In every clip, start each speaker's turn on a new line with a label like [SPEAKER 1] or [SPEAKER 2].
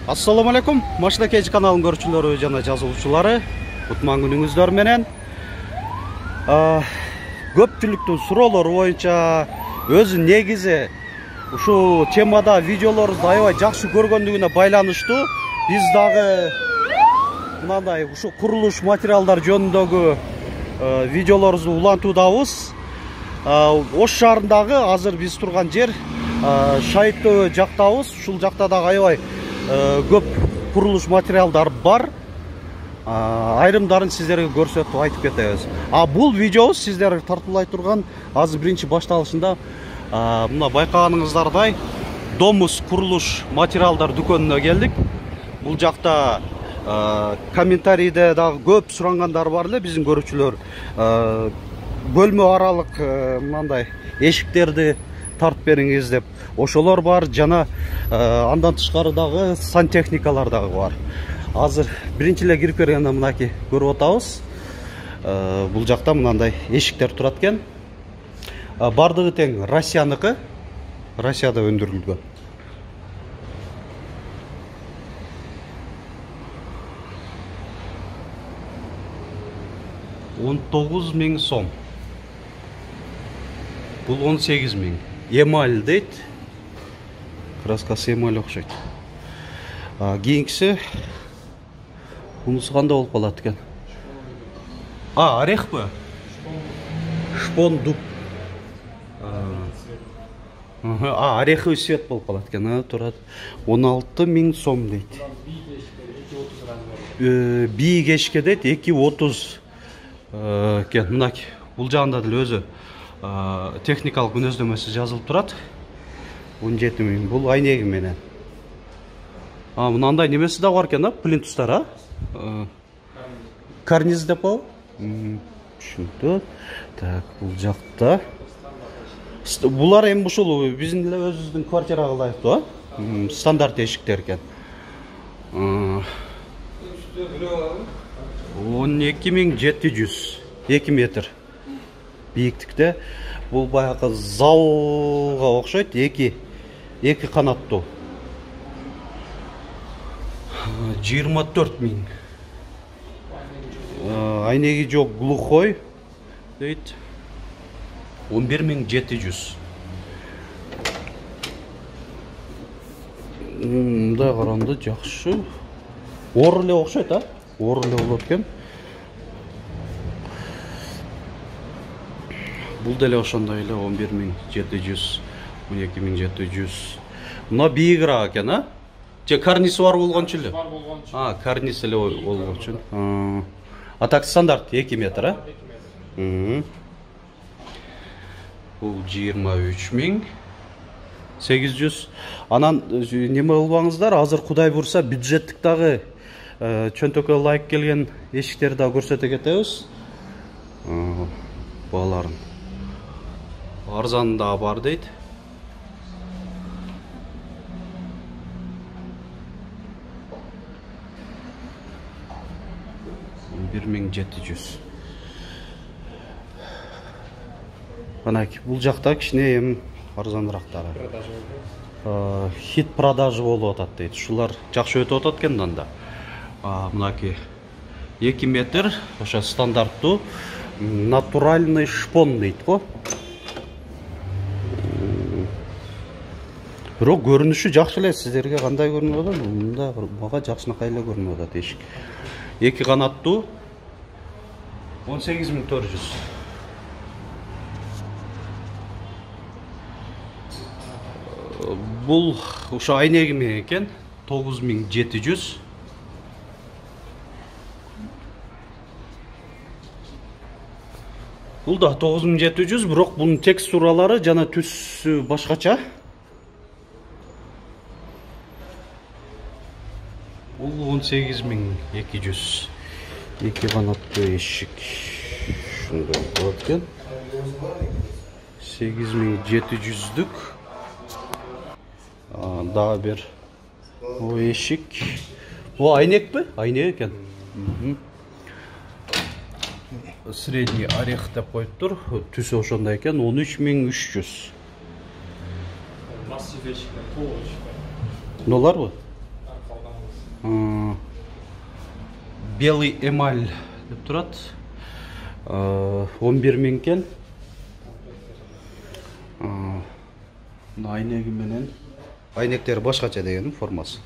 [SPEAKER 1] Assalamu alaikum. Машина Кеч каналын көрүүчүлөрү жана жазуучулары. Кутман күнүңүздөр менен. Көпчүлүктүн суроолору боюнча өзү негизи ушул темада видеолорубузду аябай жакшы көргөндүгүнө байланыштуу биз дагы мындай ушул курулуш материалдар жөнүндөгү видеолорубузду улантуудабыз. Ош шаарындагы азыр биз турган жер Шайыптөө жактабыз. Ушул жакта дагы аябай көп курулуш материалдар бар. Айрымдарын сиздерге көрсөтүп айтып кетебиз. Бул видеобуз сиздерге тартуулай турган азыр биринчи башталышында мына байкаганыңыздардай Домус курулуш материалдар дүкөнүнө келдик. Бул жакта комментарийде дагы көп сурангандар бар эле биздин көрүүчүлөр. Бөлмө аралык мындай эшиктерди тартып бериңиз деп ошолор бар, жана андан тышкары дагы сантехникалар дагы бар. Азыр биринчи эле кирип бергенде мынакей көрүп атабыз. Бул жакта мындай эшиктер турат экен. Бардыгы тең Россияныкы, Россияда өндүрүлгөн. $19.000 сом. Бул 18.000. Эмаль дейт. Краскасы эмаль окшойт. Кийинкиси бунусу кандай болуп калат экен? Орех бы? Шпон дуб. Ореховый цвет болуп калат экен, турат. 16.000 сом дейт. Бийгешке дейт 2.30 экен. Мынакей бул жагында деле өзү техникалык мүнөздөмөсү жазылып турат. 17.000. Бул айнеги менен. Мынандай немеси да бар экен, плинтустар, карниз деп ал. Түшүнүктүү. Так, бул жакта. Булар эми ушул биздин эле өзүбүздүн квартирага ылайыктуу, стандарт эшиктер экен. 12.700. 2 метр бийиктикте. Бул баягы залга окшойт, эки канаттуу. 24.000. Айнеги жок, глухой дейт. 11.700. Мындай каранды жакшы. Оор эле окшойт, оор эле болот экен. Бул деле ошондой эле 11.700, 12.700. Мына бийигирээк экен, Же карниси бар болгончу эле? Бар болгончу. Карниси эле болгончу. Так стандарт 2 метр, Бул 23.800. Анан неме кылбаңыздар, азыр Кудай бурса бюджеттик дагы чөнтөккө ылайык келген эшиктерди да көрсөтө кетебиз. Баларын арзан да бар дейт. $1.700. Мынакей бул жакта кичине эми арзанырактары. Хит продажы болуп атат дейт. Ушулар жакшы өтүп атат экен анда. Мынакей 2 метр, ошо стандарттуу натуральный шпон дейт го. Бирок көрүнүшү жакшы эле, сиздерге кандай көрүнүп атат? Мында мага жакшынакай эле көрүнүп атат эшик. 2 канаттуу 18.400. Бул ошо айнеги менен экен, 9.700. Бул да 9.700, бирок бунун текстуралары жана түсү башкача. Бул 18.200. 2 канаттуу эшик. Ушундай болот экен. 8.700дүк. Дагы бир эшик. Бул айнекпи? Айнек экен. Средний орех деп коюптур. Түсү ошондой экен. 13.300. Массив эшиктер толук. Ноларбы? Белый эмаль деп турат. 11 миң экен. Айнеги менен. Айнектери башкача деген формасы.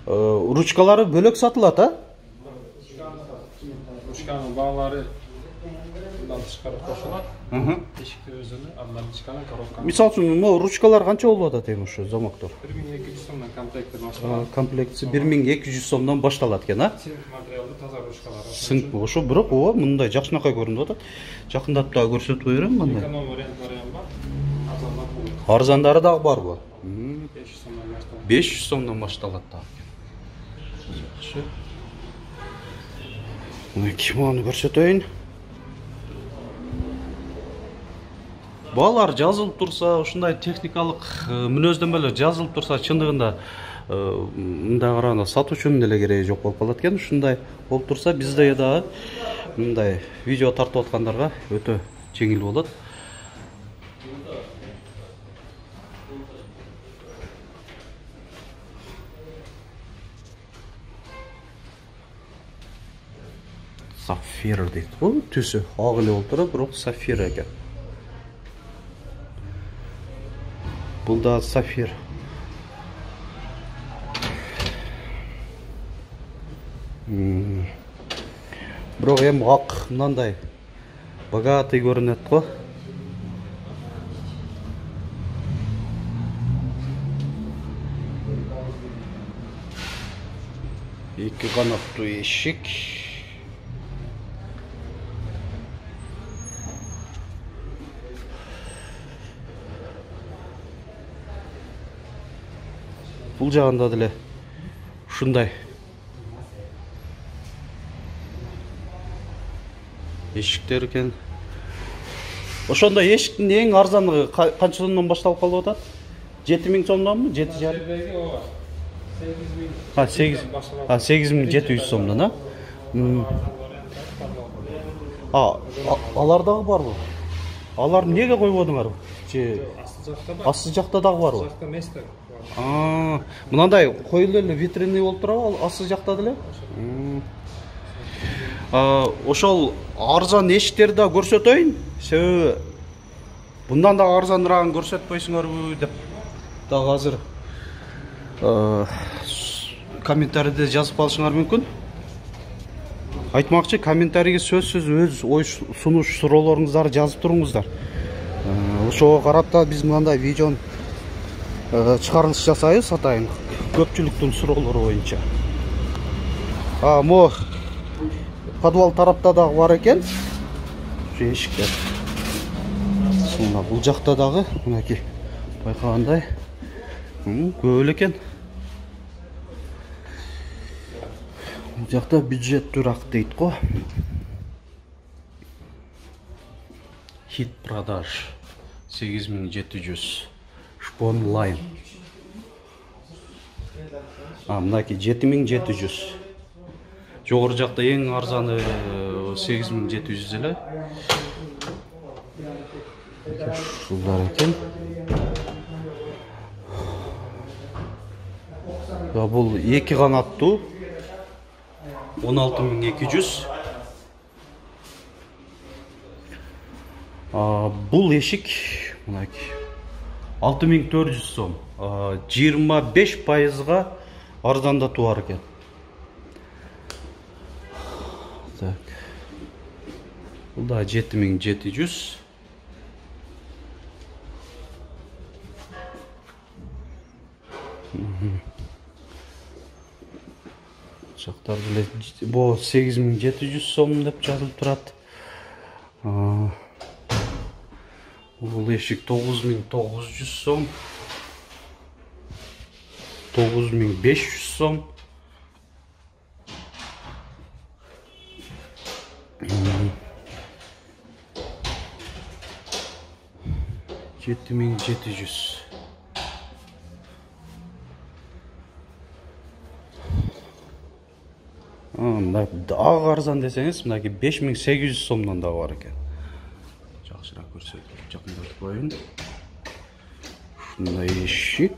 [SPEAKER 1] Ручкалары бөлөк сатылат, а?
[SPEAKER 2] Ручканын баалары мындан тышкары кошулат. Эшикти өзүнө, андан тышкары коробка.
[SPEAKER 1] Мисалы үчүн, могу ручкалар канча болуп атат эми ушу замоктор?
[SPEAKER 2] 1200 сомдон комплекти башталат.
[SPEAKER 1] Комплектси 1200 сомдон башталат экен, а?
[SPEAKER 2] Цинк материалды таза ручкалар.
[SPEAKER 1] Сынк ошо, бирок ооба мындай жакшынакай көрүнүп атат. Жакындап дагы көрсөтүп берем мындай.
[SPEAKER 2] Эконом вариант бар. Арзандар болот.
[SPEAKER 1] Арзандары дагы барбы?
[SPEAKER 2] 500 сомдон башталат.
[SPEAKER 1] 500 сомдон башталат дагы. Жакшы. Мына кимону көрсөтөйүн. Баалар жазылып турса, ушундай техникалык мүнөздөмөлөр жазылып турса, чындыгында мындай караганда сатуучунун деле кереги жок болуп калат экен. Ушундай болуп турса, бизде дагы мындай видео тартып аткандарга өтө жеңил болот. Сафир дейт. Бул түсү ак эле болуп турат, бирок сафир экен. Бул да сафир. Бирок эми ак мындай богатый көрүнөт го. Эки канаттуу эшик. Бул жагында деле ушундай эшиктер экен. Ошондо эшиктин эң арзаны канча сомдон башталып калып атат? 7000 сомдонбу? 7,5? 8700 сомдон, а? Алар дагы барбы? Алар неге койбодуңар? Асты жакта дагы барбы? Мынандай коюлуу эле витринный болуп турабы асты жакта деле? Ошол арзан эшиктерди да көрсөтөйүн. Себеби bundan да арзаныраагын көрсөтпөйсүңөрбү деп дагы азыр комментарийде жазып калышыңар мүмкүн. Айтмакчы, комментарийге сөзсүз өз ой сунуш суроолоруңуздарды жазып туруңуздар. Ошого карап да биз мындай видеонун чыгарылыш жасайбыз атайын көпчүлүктүн суроолору боюнча. Мо подвал тарапта дагы бар экен. Ушу эшиктер. Мына бул жакта дагы мынакей байкагандай көп эле экен. Бул жакта бюджет турак дейт го. Хит продаж 8700. Шпон лайн. Мынакей 7700. Жогору жакта эң арзаны 8700 эле. Ушулар экен. Бул эки канаттуу 16200. Бул эшик мынакей 6400 сом. 25%га арзандатуу бар экен. Так. Бул да 7700. Жактар деле бу 8700 сом деп жазылып турат. Бул эшик 9900 сом. 9500 сом. 7700. Дагы арзан десеңиз, мынакей 5800 сомдон дагы бар экен. Жакшыраак көрсөтүп, жакындатып коеюн. Ушундай эшик.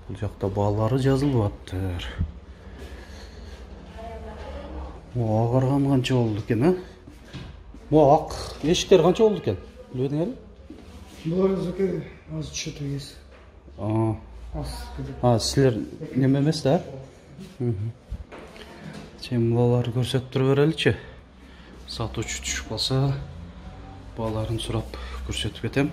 [SPEAKER 1] Бұл жақта балары жазылып аттыр. Ағарған қанша болды екен, а? Ақ ешіктер қанша болды екен? Білудің әлі?
[SPEAKER 2] Бұлар өзікі аз түші төгес.
[SPEAKER 1] Сілер неме емес да? Сен балаларды көрсетіп тұрып өрелікші. Сатушы түшіп қалса, балаларын сұрап көрсетіп кетем.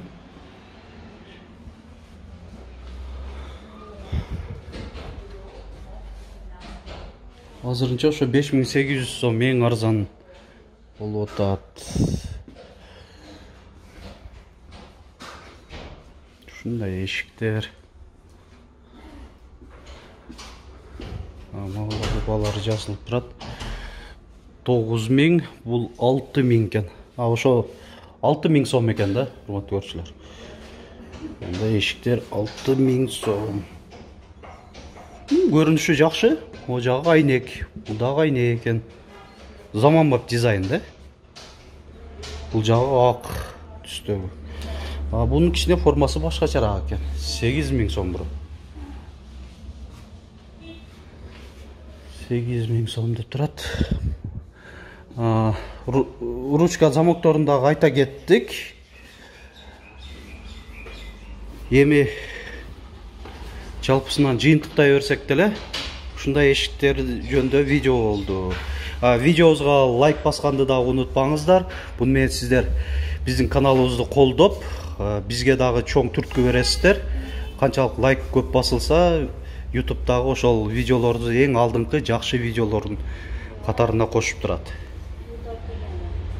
[SPEAKER 1] Азырынша ошо 5800 сом ең арзан болуп атат. Ушундай эшиктер. Балары жазылып турат. 9000, бул 6000 экен. Ошо 6000 сом экен да, урматтуу көрүүчүлөр. Мындай эшиктер 6000 сом. Көрүнүшү жакшы. О жағы айнек, бұл дағы айнек екен. Заманбап дизайн да. Бұл жағы ақ түстегі. Бұның кішіне формасы башкачараак екен. 8000 сом бұрын. 8000 сом деп тұрат. Ручка замокторында қайта кеттік. Эми жалпысынан жыйынтыктай берсек деле ушундай эшиктер жөнүндө видео болду. Видеобузга лайк басканды да унутпаңыздар. Буну менен сиздер биздин каналыбызды колдоп, бизге дагы чоң түрткү бересиздер. Канчалык лайк көп басылса, YouTube'дагы ошол видеолорду эң алдыңкы жакшы видеолордун катарына кошуп турат.